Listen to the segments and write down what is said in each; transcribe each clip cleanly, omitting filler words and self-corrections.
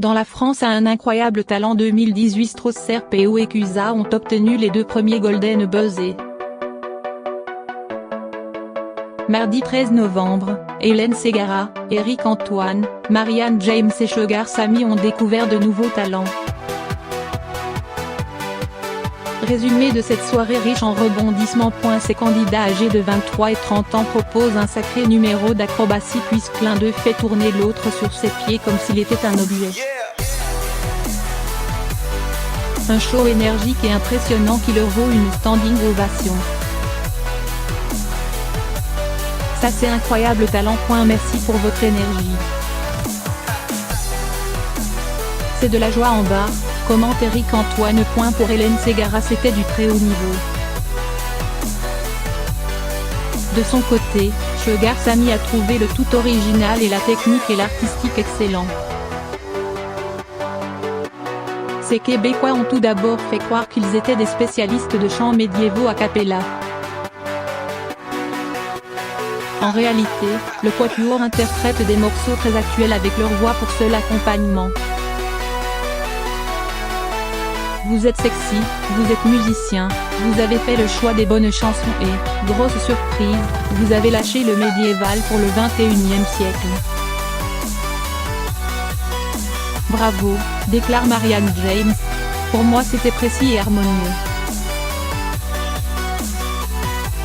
Dans la France a un incroyable talent 2018 Strasser-Péo et Cusa ont obtenu les 2 premiers Golden Buzz et mardi 13 novembre, Hélène Ségara, Éric Antoine, Marianne James et Sugar Sammy ont découvert de nouveaux talents. Résumé de cette soirée riche en rebondissements. Ces candidats âgés de 23 et 30 ans proposent un sacré numéro d'acrobatie puisque l'un d'eux fait tourner l'autre sur ses pieds comme s'il était un objet. Un show énergique et impressionnant qui leur vaut une standing ovation. Ça c'est incroyable talent. Merci pour votre énergie. C'est de la joie en barre, commente Éric Antoine. Pour Hélène Ségara c'était du très haut niveau. De son côté, Sugar Sammy a trouvé le tout original et la technique et l'artistique excellent. Ces Québécois ont tout d'abord fait croire qu'ils étaient des spécialistes de chants médiévaux a cappella. En réalité, le quatuor interprète des morceaux très actuels avec leur voix pour seul accompagnement. Vous êtes sexy, vous êtes musicien, vous avez fait le choix des bonnes chansons et, grosse surprise, vous avez lâché le médiéval pour le 21e siècle. Bravo, déclare Marianne James. Pour moi c'était précis et harmonieux.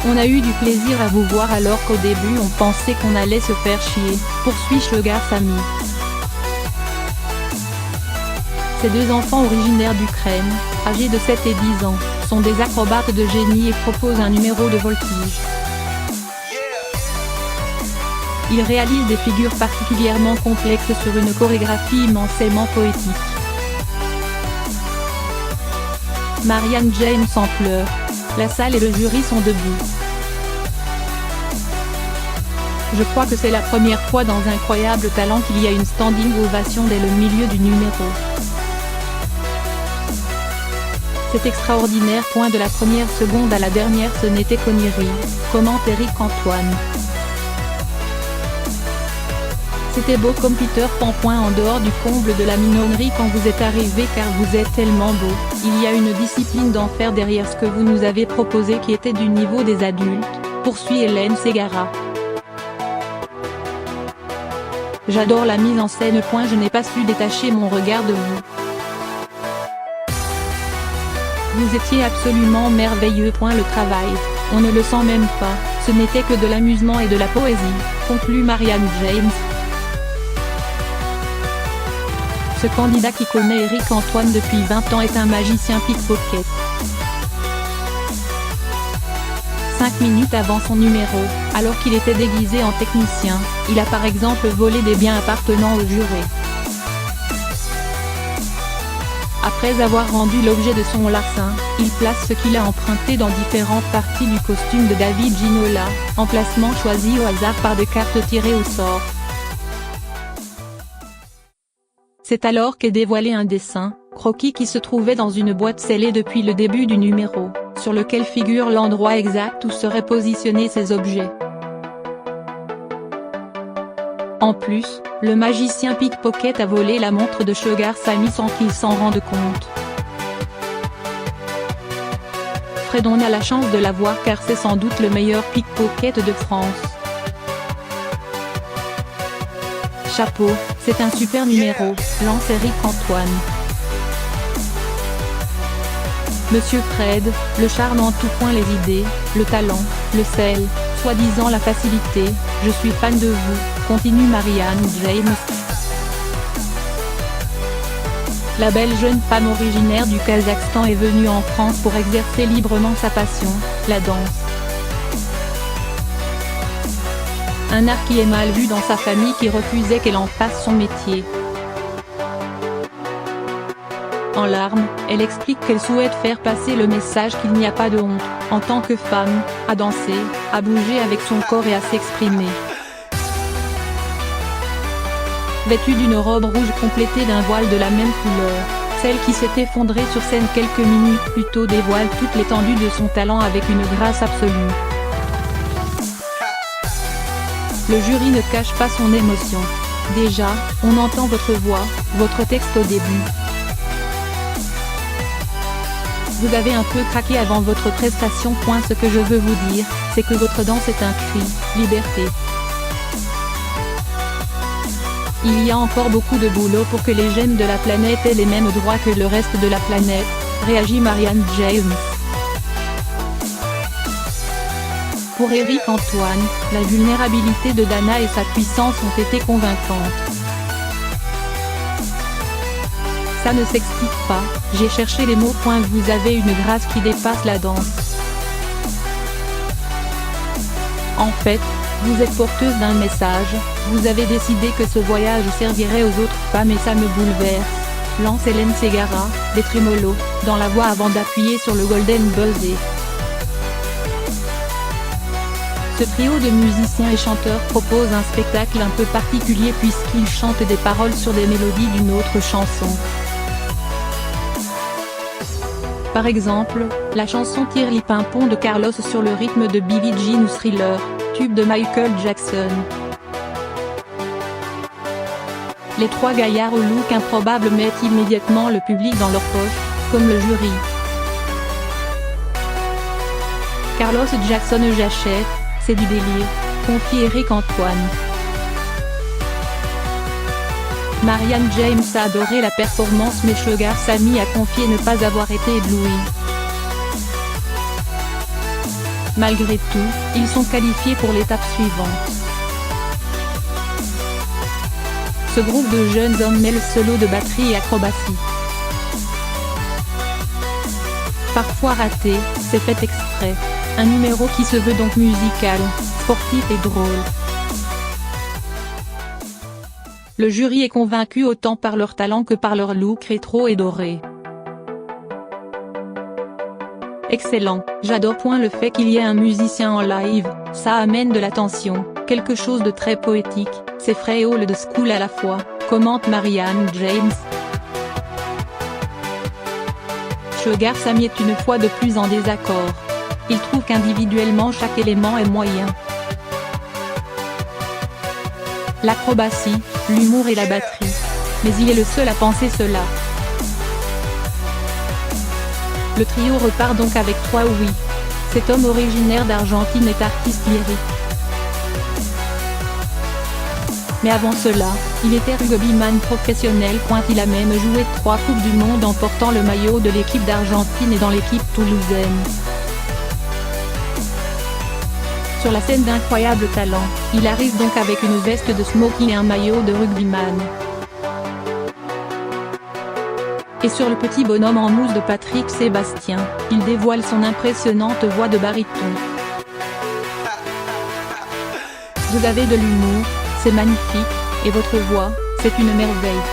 On a eu du plaisir à vous voir alors qu'au début on pensait qu'on allait se faire chier, poursuit Sugar Sammy. Ces 2 enfants originaires d'Ukraine, âgés de 7 et 10 ans, sont des acrobates de génie et proposent un numéro de voltige. Ils réalisent des figures particulièrement complexes sur une chorégraphie immensément poétique. Marianne James en pleure. La salle et le jury sont debout. Je crois que c'est la première fois dans Incroyable Talent qu'il y a une standing ovation dès le milieu du numéro. C'est extraordinaire. De la première seconde à la dernière ce n'était qu'onirie, commente Éric Antoine. C'était beau comme Peter Pan. En dehors du comble de la mignonnerie quand vous êtes arrivé car vous êtes tellement beau, il y a une discipline d'enfer derrière ce que vous nous avez proposé qui était du niveau des adultes, poursuit Hélène Ségara. J'adore la mise en scène. Je n'ai pas su détacher mon regard de vous. Vous étiez absolument merveilleux. Le travail, on ne le sent même pas, ce n'était que de l'amusement et de la poésie, conclut Marianne James. Ce candidat qui connaît Éric Antoine depuis 20 ans est un magicien pickpocket. 5 minutes avant son numéro, alors qu'il était déguisé en technicien, il a par exemple volé des biens appartenant au juré. Après avoir rendu l'objet de son larcin, il place ce qu'il a emprunté dans différentes parties du costume de David Ginola, emplacement choisi au hasard par des cartes tirées au sort. C'est alors qu'est dévoilé un dessin, croquis qui se trouvait dans une boîte scellée depuis le début du numéro, sur lequel figure l'endroit exact où seraient positionnés ces objets. En plus, le magicien pickpocket a volé la montre de Sugar Sammy sans qu'il s'en rende compte. Fred, on a la chance de la voir car c'est sans doute le meilleur pickpocket de France. Chapeau, c'est un super numéro, lance Éric Antoine. Monsieur Fred, le charme en tout point, les idées, le talent, le sel, soi-disant la facilité, je suis fan de vous, continue Marianne James. La belle jeune femme originaire du Kazakhstan est venue en France pour exercer librement sa passion, la danse. Un art qui est mal vu dans sa famille qui refusait qu'elle en fasse son métier. En larmes, elle explique qu'elle souhaite faire passer le message qu'il n'y a pas de honte, en tant que femme, à danser, à bouger avec son corps et à s'exprimer. Vêtue d'une robe rouge complétée d'un voile de la même couleur, celle qui s'est effondrée sur scène quelques minutes plus tôt dévoile toute l'étendue de son talent avec une grâce absolue. Le jury ne cache pas son émotion. Déjà, on entend votre voix, votre texte au début. Vous avez un peu craqué avant votre prestation. Ce que je veux vous dire, c'est que votre danse est un cri, liberté. Il y a encore beaucoup de boulot pour que les jeunes de la planète aient les mêmes droits que le reste de la planète, réagit Marianne James. Pour Éric Antoine, la vulnérabilité de Dana et sa puissance ont été convaincantes. Ça ne s'explique pas, j'ai cherché les mots. Vous avez une grâce qui dépasse la danse. En fait, vous êtes porteuse d'un message, vous avez décidé que ce voyage servirait aux autres femmes et ça me bouleverse. Lance Hélène Ségara, des trémolos, dans la voix avant d'appuyer sur le golden buzzer. Ce trio de musiciens et chanteurs propose un spectacle un peu particulier puisqu'ils chantent des paroles sur des mélodies d'une autre chanson. Par exemple, la chanson Tire-li Pimpon de Carlos sur le rythme de Billie Jean ou Thriller, tube de Michael Jackson. Les trois gaillards au look improbable mettent immédiatement le public dans leur poche, comme le jury. Carlos Jackson j'achète, c'est du délire, confie Éric Antoine. Marianne James a adoré la performance mais Sugar Sammy a confié ne pas avoir été ébloui. Malgré tout, ils sont qualifiés pour l'étape suivante. Ce groupe de jeunes hommes mêle solo de batterie et acrobatie. Parfois raté, c'est fait exprès. Un numéro qui se veut donc musical, sportif et drôle. Le jury est convaincu autant par leur talent que par leur look rétro et doré. Excellent, j'adore. Le fait qu'il y ait un musicien en live, ça amène de l'attention, quelque chose de très poétique, c'est frais et old de school à la fois, commente Marianne James. Sugar Sammy est une fois de plus en désaccord. Il trouve qu'individuellement chaque élément est moyen. L'acrobatie, l'humour et la batterie. Mais il est le seul à penser cela. Le trio repart donc avec 3 oui. Cet homme originaire d'Argentine est artiste lyrique. Mais avant cela, il était rugbyman professionnel. Il a même joué 3 Coupes du Monde en portant le maillot de l'équipe d'Argentine et dans l'équipe toulousaine. Sur la scène d'incroyable talent, il arrive donc avec une veste de smoking et un maillot de rugbyman. Et sur le petit bonhomme en mousse de Patrick Sébastien, il dévoile son impressionnante voix de baryton. Vous avez de l'humour, c'est magnifique, et votre voix, c'est une merveille.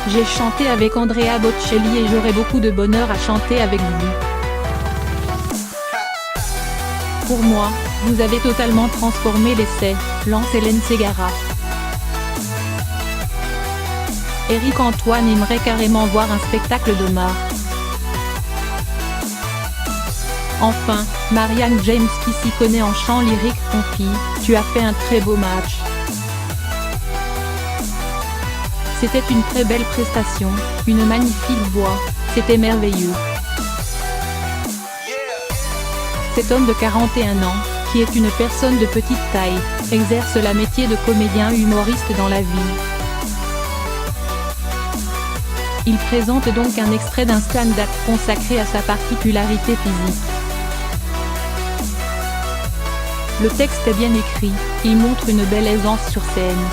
J'ai chanté avec Andrea Bocelli et j'aurai beaucoup de bonheur à chanter avec vous. Pour moi, vous avez totalement transformé l'essai, lance Hélène Ségara. Éric Antoine aimerait carrément voir un spectacle d'hommage. Enfin, Marianne James qui s'y connaît en chant lyrique confie, tu as fait un très beau match. C'était une très belle prestation, une magnifique voix, c'était merveilleux. Cet homme de 41 ans, qui est une personne de petite taille, exerce la métier de comédien humoriste dans la vie. Il présente donc un extrait d'un stand-up consacré à sa particularité physique. Le texte est bien écrit, il montre une belle aisance sur scène.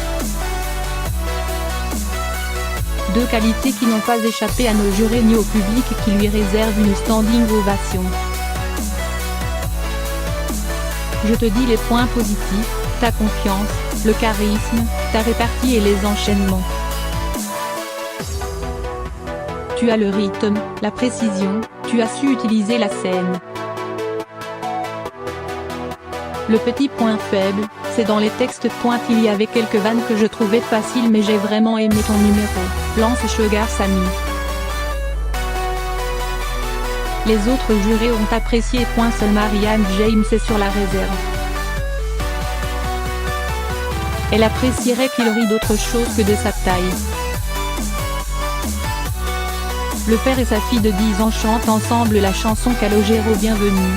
2 qualités qui n'ont pas échappé à nos jurés ni au public qui lui réserve une standing ovation. Je te dis les points positifs, ta confiance, le charisme, ta répartie et les enchaînements. Tu as le rythme, la précision, tu as su utiliser la scène. Le petit point faible, c'est dans les textes. Il y avait quelques vannes que je trouvais faciles mais j'ai vraiment aimé ton numéro, lance Sugar Sammy. Les autres jurés ont apprécié. Seule Marianne James est sur la réserve. Elle apprécierait qu'il rit d'autre chose que de sa taille. Le père et sa fille de 10 ans chantent ensemble la chanson Calogero Bienvenue.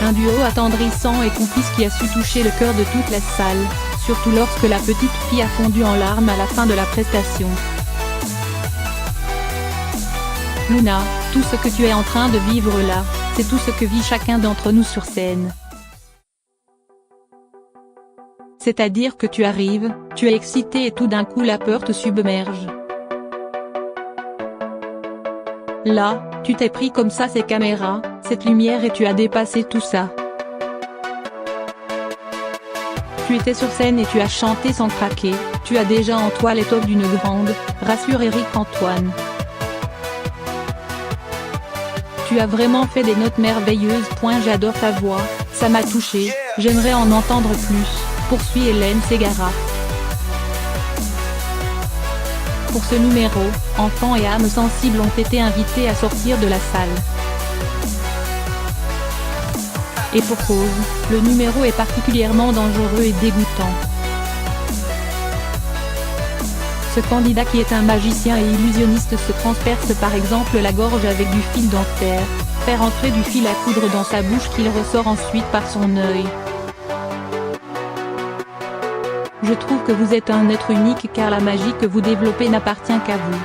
Un duo attendrissant et complice qui a su toucher le cœur de toute la salle, surtout lorsque la petite fille a fondu en larmes à la fin de la prestation. Luna, tout ce que tu es en train de vivre là, c'est tout ce que vit chacun d'entre nous sur scène. C'est-à-dire que tu arrives, tu es excité et tout d'un coup la peur te submerge. Là, tu t'es pris comme ça ces caméras, cette lumière et tu as dépassé tout ça. Tu étais sur scène et tu as chanté sans craquer, tu as déjà en toi l'étoffe d'une grande, rassure Éric Antoine. Tu as vraiment fait des notes merveilleuses. J'adore ta voix, ça m'a touché, j'aimerais en entendre plus, poursuit Hélène Ségara. Pour ce numéro, enfants et âmes sensibles ont été invités à sortir de la salle. Et pour cause, le numéro est particulièrement dangereux et dégoûtant. Ce candidat qui est un magicien et illusionniste se transperce par exemple la gorge avec du fil dentaire, faire entrer du fil à coudre dans sa bouche qu'il ressort ensuite par son œil. Je trouve que vous êtes un être unique car la magie que vous développez n'appartient qu'à vous.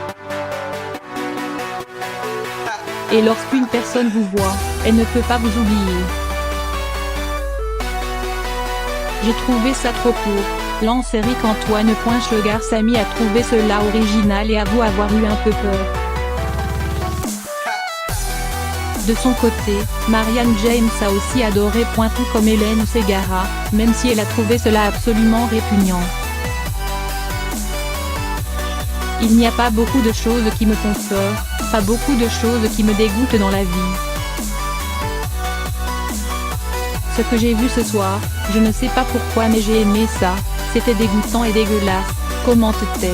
Et lorsqu'une personne vous voit, elle ne peut pas vous oublier. J'ai trouvé ça trop court, lance Éric Antoine. Le gars Samy a trouvé cela original et avoue avoir eu un peu peur. De son côté, Marianne James a aussi adoré. Tout comme Hélène Ségara, même si elle a trouvé cela absolument répugnant. Il n'y a pas beaucoup de choses qui me font peur, pas beaucoup de choses qui me dégoûtent dans la vie. Ce que j'ai vu ce soir, je ne sais pas pourquoi mais j'ai aimé ça, c'était dégoûtant et dégueulasse, commente-t-elle.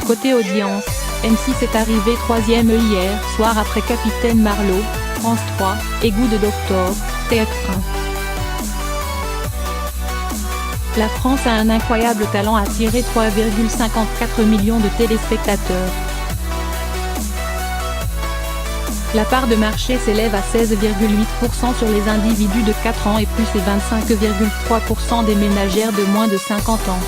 Côté audience, M6 est arrivé 3e hier soir après Capitaine Marlowe, France 3, et Good Doctor, TF1. La France a un incroyable talent à attirer 3,54 millions de téléspectateurs. La part de marché s'élève à 16,8% sur les individus de 4 ans et plus et 25,3% des ménagères de moins de 50 ans.